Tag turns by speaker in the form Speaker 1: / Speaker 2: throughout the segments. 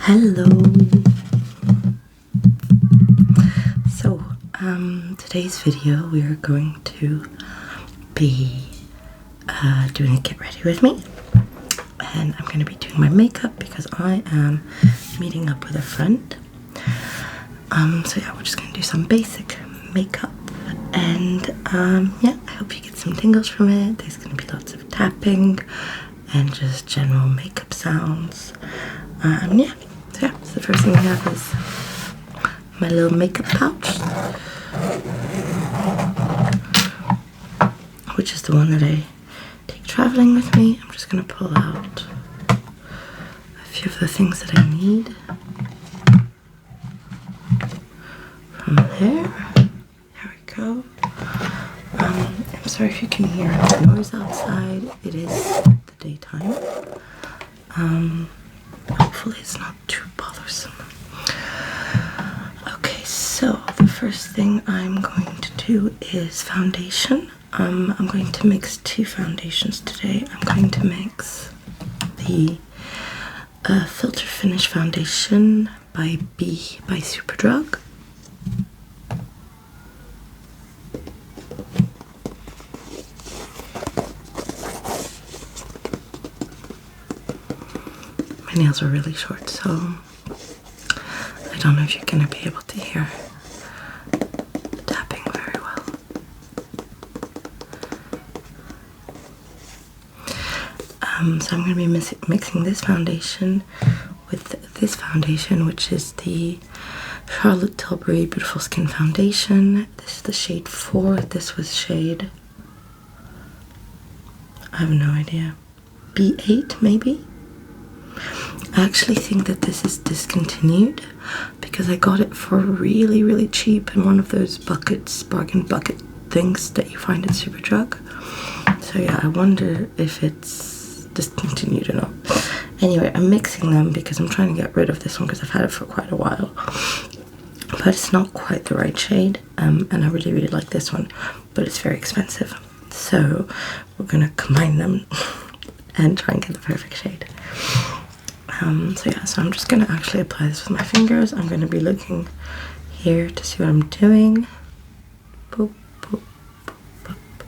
Speaker 1: Hello. So, today's video we are going to be doing a get ready with me, and I'm going to be doing my makeup because I am meeting up with a friend. So yeah, we're just going to do some basic makeup, and yeah, I hope you get some tingles from it. There's going to be lots of tapping and just general makeup sounds. Yeah, so the first thing I have is my little makeup pouch, which is the one that I take traveling with me. I'm just going to pull out a few of the things that I need from there. There we go. I'm sorry if you can hear the noise outside. It is the daytime. Hopefully it's not too bothersome. Okay, so the first thing I'm going to do is foundation. I'm going to mix two foundations today. I'm going to mix the Filter Finish Foundation by Superdrug. My nails are really short, so I don't know if you're going to be able to hear the tapping very well. So I'm going to be mixing this foundation with this foundation, which is the Charlotte Tilbury Beautiful Skin Foundation. This is the shade 4. This was shade, I have no idea, B8 maybe? I actually think that this is discontinued because I got it for really, really cheap in one of those bargain bucket things that you find at Superdrug. So yeah, I wonder if it's discontinued or not. Anyway, I'm mixing them because I'm trying to get rid of this one because I've had it for quite a while. But it's not quite the right shade, and I really, really like this one, but it's very expensive. So we're gonna combine them and try and get the perfect shade. So yeah, so I'm just going to actually apply this with my fingers. I'm going to be looking here to see what I'm doing. Boop, boop, boop, boop.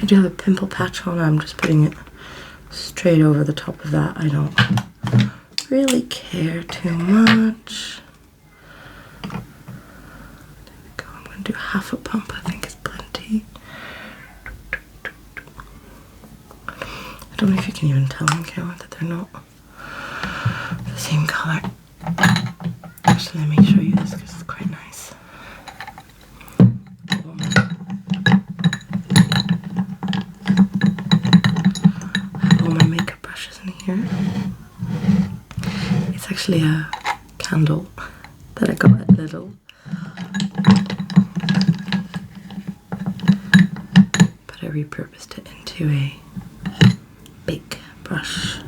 Speaker 1: I do have a pimple patch on. I'm just putting it straight over the top of that. I don't really care too much. There we go. I'm going to do half a pump. I think is plenty. I don't know if you can even tell on camera that they're not the same color. Actually, let me show you this because it's quite nice. I have all my makeup brushes in here. It's actually a candle that I got at Lidl. But I repurposed it into a big brush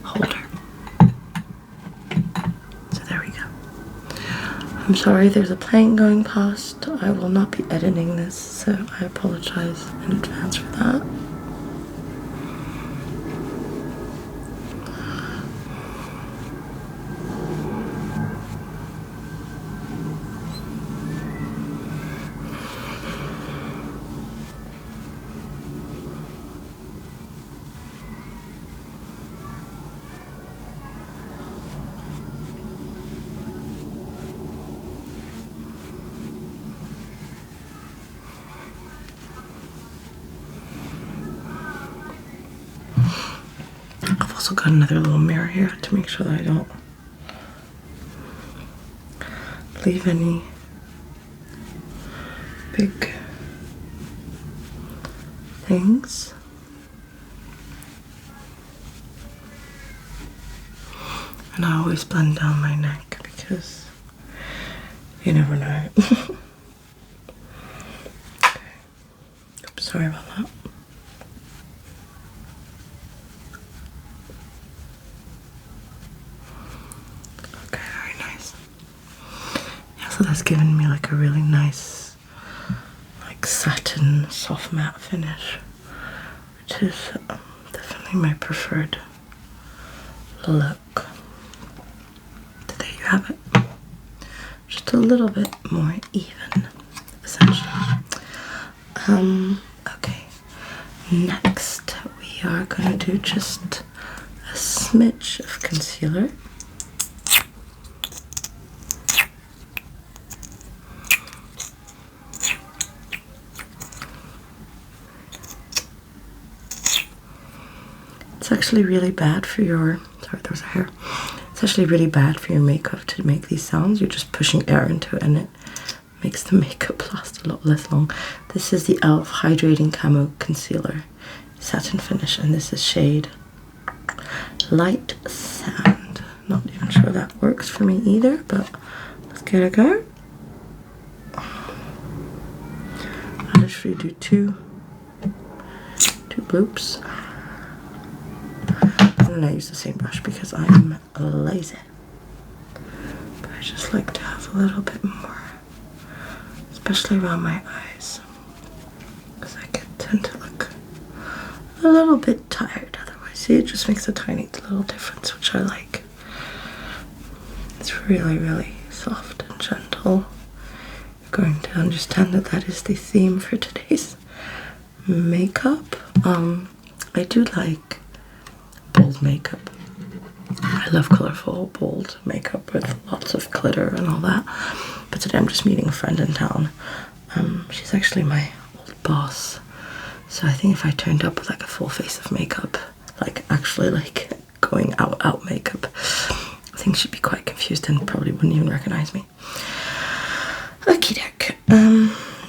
Speaker 1: holder. So there we go. I'm sorry there's a plane going past. I will not be editing this, so I apologize in advance for that. I've also got another little mirror here to make sure that I don't leave any big things. And I always blend down my neck because you never know. Okay. Oops, sorry about that. So that's given me like a really nice, like satin, soft matte finish. which is definitely my preferred look. So there you have it. Just a little bit more even, essentially. Okay. Next, we are going to do just a smidge of concealer. It's actually really bad for your, sorry, there was a hair. It's actually really bad for your makeup to make these sounds. You're just pushing air into it and it makes the makeup last a lot less long. This is the e.l.f. Hydrating Camo Concealer Satin Finish, and this is shade Light Sand. Not even sure that works for me either, but let's give it a go. I literally do two bloops. And I use the same brush because I am lazy. But I just like to have a little bit more, especially around my eyes, because I tend to look a little bit tired otherwise. See, it just makes a tiny little difference, which I like. It's really, really soft and gentle. You're going to understand that that is the theme for today's makeup. I do like bold makeup. I love colourful, bold makeup with lots of glitter and all that. But today I'm just meeting a friend in town. She's actually my old boss. So I think if I turned up with like a full face of makeup, like actually like going out makeup, I think she'd be quite confused and probably wouldn't even recognise me. Okie doke.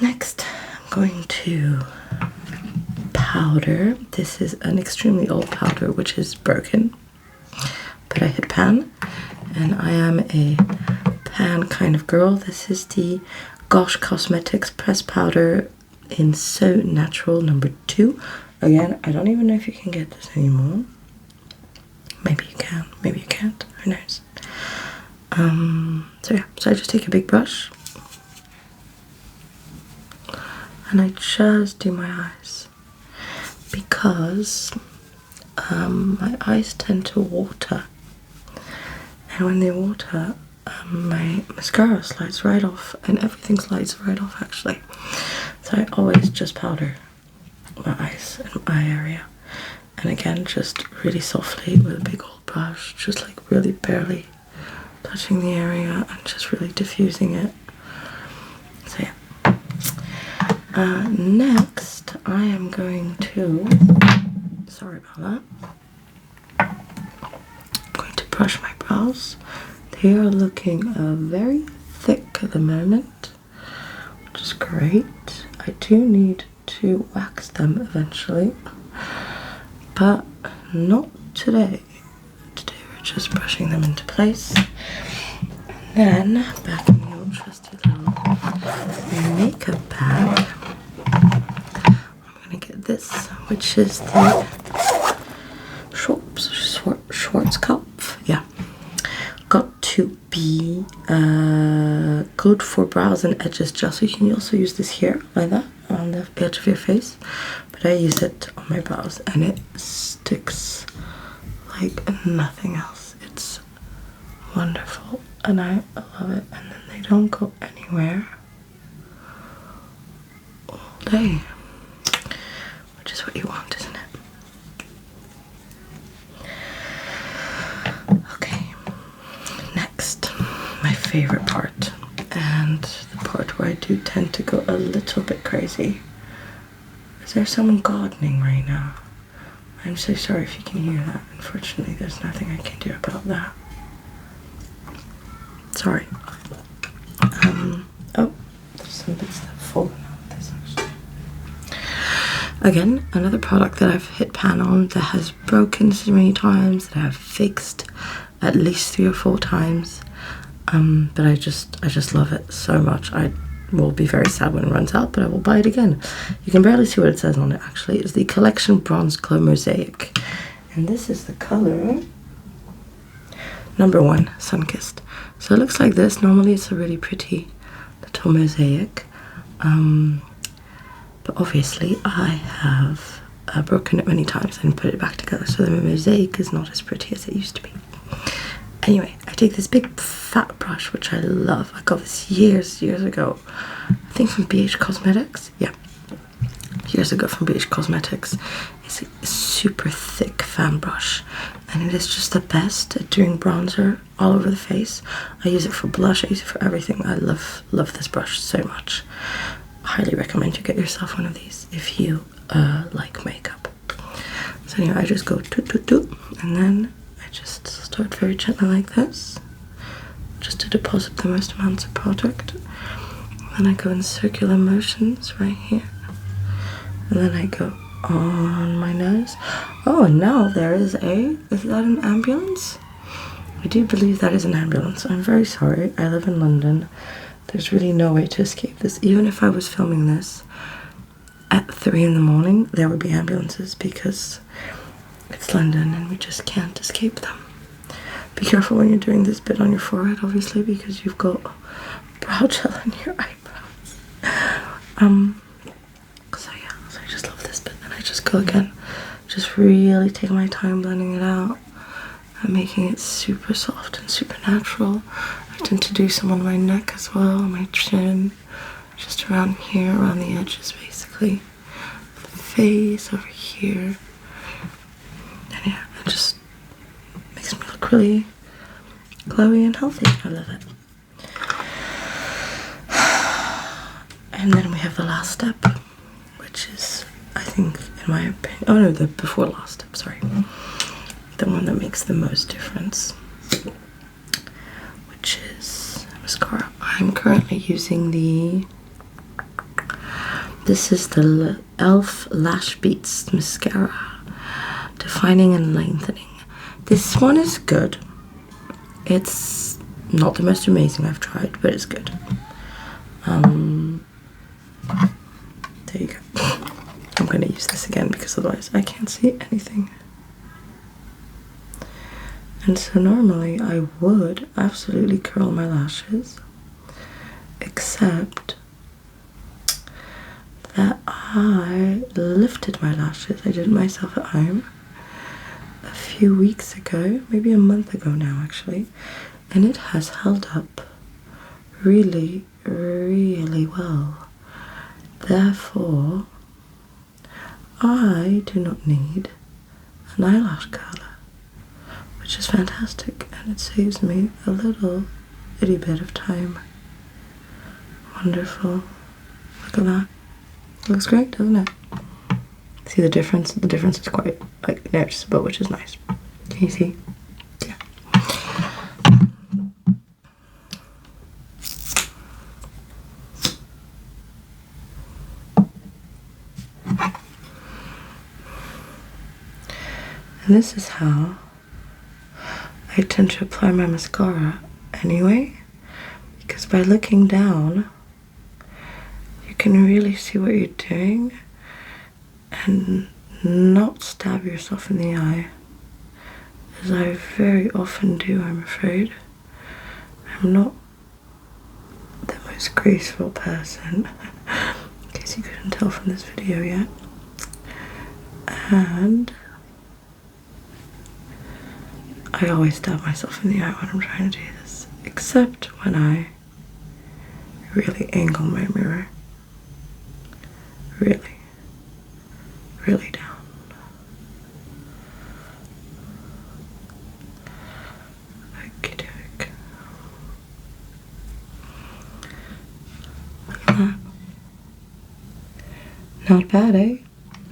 Speaker 1: Next I'm going to powder. This is an extremely old powder which is broken, but I hit pan, and I am a pan kind of girl. This is the Gosh Cosmetics pressed powder in So Natural number 2. Again, I don't even know if you can get this anymore. Maybe you can, maybe you can't, who knows. So yeah, so I just take a big brush and I just do my eyes, because my eyes tend to water, and when they water, my mascara slides right off, and everything slides right off actually. So I always just powder my eyes and my eye area, and again just really softly with a big old brush, just like really barely touching the area and just really diffusing it. So yeah. Next I am going to, sorry about that, I'm going to brush my brows. They are looking very thick at the moment, which is great. I do need to wax them eventually, but not today. Today we're just brushing them into place. And then back in the old trusty little makeup bag, I'm gonna get this, which is the Schwarzkopf. Yeah, got to be good for brows and edges gel. So you can also use this here, like that, on the edge of your face. But I use it on my brows, and it sticks like nothing else. It's wonderful, and I love it. And then they don't go anywhere all day, which is what you want, isn't it? Okay, next, my favorite part, and the part where I do tend to go a little bit crazy. Is there someone gardening right now? I'm so sorry if you can hear that. Unfortunately, there's nothing I can do about that. Sorry. Oh, there's some bits that have fallen out of this actually. Again, another product that I've hit pan on that has broken so many times, that I've fixed at least 3 or 4 times. But I just love it so much. I will be very sad when it runs out, but I will buy it again. You can barely see what it says on it actually. It's the Collection Bronze Glow Mosaic. And this is the color number 1, Sunkissed. So it looks like this. Normally it's a really pretty little mosaic. But obviously I have broken it many times and put it back together, so the mosaic is not as pretty as it used to be. Anyway, I take this big fat brush, which I love. I got this years ago. I think from BH Cosmetics. Yeah, years ago from BH Cosmetics. It's a super thick fan brush, and it is just the best at doing bronzer all over the face. I use it for blush, I use it for everything. I love this brush so much. Highly recommend you get yourself one of these if you like makeup. So anyway, I just go toot toot toot, and then I just start very gently like this, just to deposit the most amounts of product. And then I go in circular motions right here, and then I go on my nose. Oh, and now there is that an ambulance? I do believe that is an ambulance. I'm very sorry. I live in London. There's really no way to escape this. Even if I was filming this at 3 in the morning, there would be ambulances, because it's London and we just can't escape them. Be careful when you're doing this bit on your forehead, obviously, because you've got brow gel on your eyebrows. So yeah, so I just love this bit, and I just go again, just really take my time blending it out and making it super soft and super natural. I tend to do some on my neck as well, on my chin, just around here, around the edges basically, the face over here. And yeah, it just makes me look really glowy and healthy. I love it. And then we have the last step, which is, I think, in my opinion, oh no, the before last step, sorry. The one that makes the most difference, which is mascara. I'm currently using this is the e.l.f. Lash Beats Mascara, Defining and Lengthening. This one is good. It's not the most amazing I've tried, but it's good. There you go. I'm going to use this again because otherwise I can't see anything. And so normally I would absolutely curl my lashes, except that I lifted my lashes. I did it myself at home a few weeks ago, maybe a month ago now actually, and it has held up really, really well. Therefore, I do not need an eyelash curler, which is fantastic, and it saves me a little itty bit of time. Wonderful. Look at that. Looks great, doesn't it? See the difference? The difference is quite like noticeable, which is nice. Can you see? Yeah. And this is how I tend to apply my mascara anyway, because by looking down you can really see what you're doing and not stab yourself in the eye, as I very often do, I'm afraid. I'm not the most graceful person, in case you couldn't tell from this video yet. And I always stab myself in the eye when I'm trying to do this, except when I really angle my mirror. Really, really down. Okie doke. Look at that. Not bad, eh?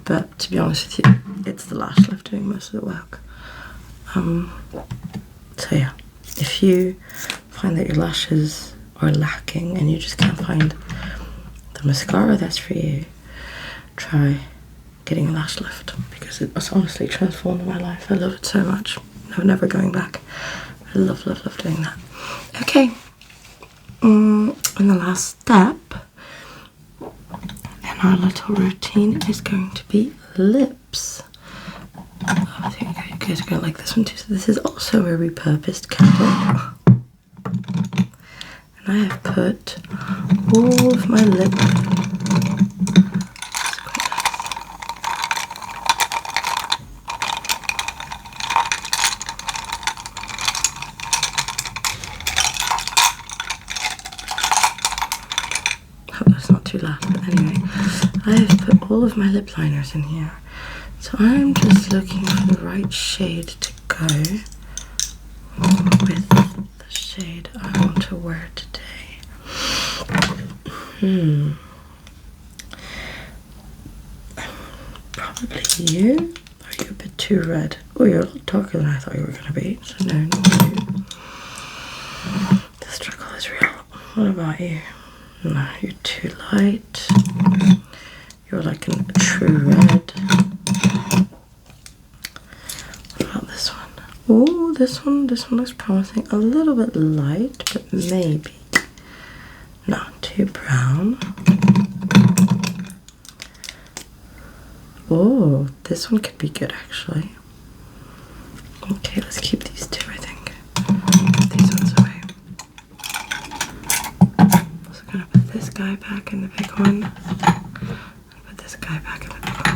Speaker 1: But to be honest with you, it's the lash lift doing most of the work. So yeah, if you find that your lashes are lacking and you just can't find the mascara that's for you, try getting a lash lift, because it has honestly transformed my life. I love it so much. I'm never going back. I love doing that. Okay, and the last step in our little routine is going to be lips. I think you guys are going to like this one too. So this is also a repurposed candle. And I have put all of my lip, too loud. But anyway, I have put all of my lip liners in here. So I'm just looking for the right shade to go with the shade I want to wear today. Probably you. Are you a bit too red? Oh, you're a lot darker than I thought you were going to be. So no, not you. The struggle is real. What about you? No, you're too light. You're like a true red. What about this one? Oh, this one looks promising. A little bit light, but maybe not too brown. Oh, this one could be good actually. Okay, let's keep these two, I think. Put these ones away. So I'm gonna put this guy back in the big one. Put this guy back in the big one.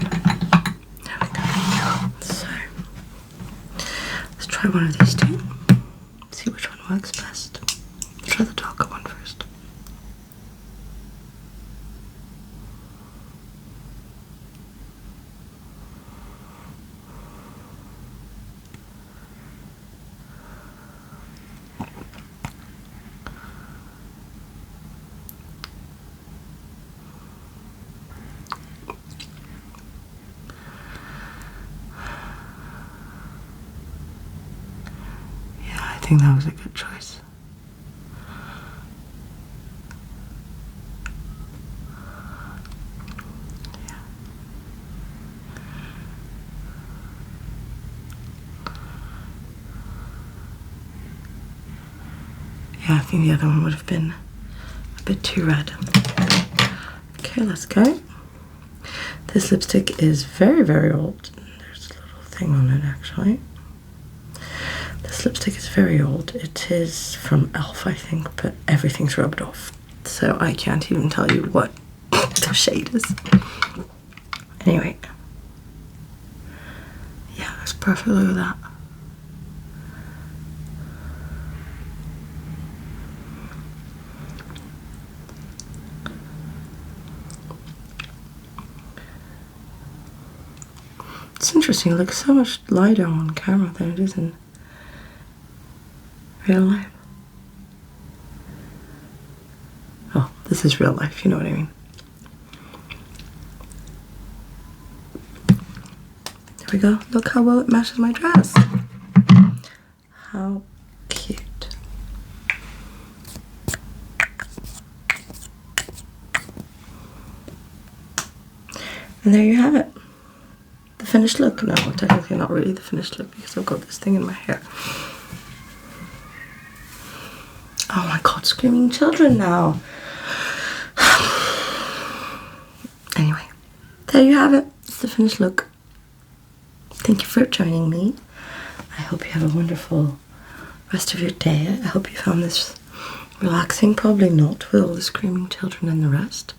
Speaker 1: There we go. So let's try one of these two. See which one works best. Let's try the darker one first. I think that was a good choice. Yeah, I think the other one would have been a bit too red. Okay, let's go. This lipstick is very, very old. There's a little thing on it actually. This lipstick is very old. It is from e.l.f. I think, but everything's rubbed off. So I can't even tell you what the shade is. Anyway. Yeah, that's perfect. Look at that. It's interesting. It looks so much lighter on camera than it is in real life. Oh, this is real life, you know what I mean. There we go. Look how well it matches my dress. How cute. And there you have it. The finished look. No, technically not really the finished look because I've got this thing in my hair. Oh my god, screaming children now. Anyway, there you have it. It's the finished look. Thank you for joining me. I hope you have a wonderful rest of your day. I hope you found this relaxing. Probably not with all the screaming children and the rest.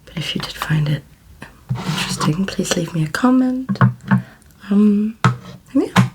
Speaker 1: But if you did find it interesting, please leave me a comment. And yeah.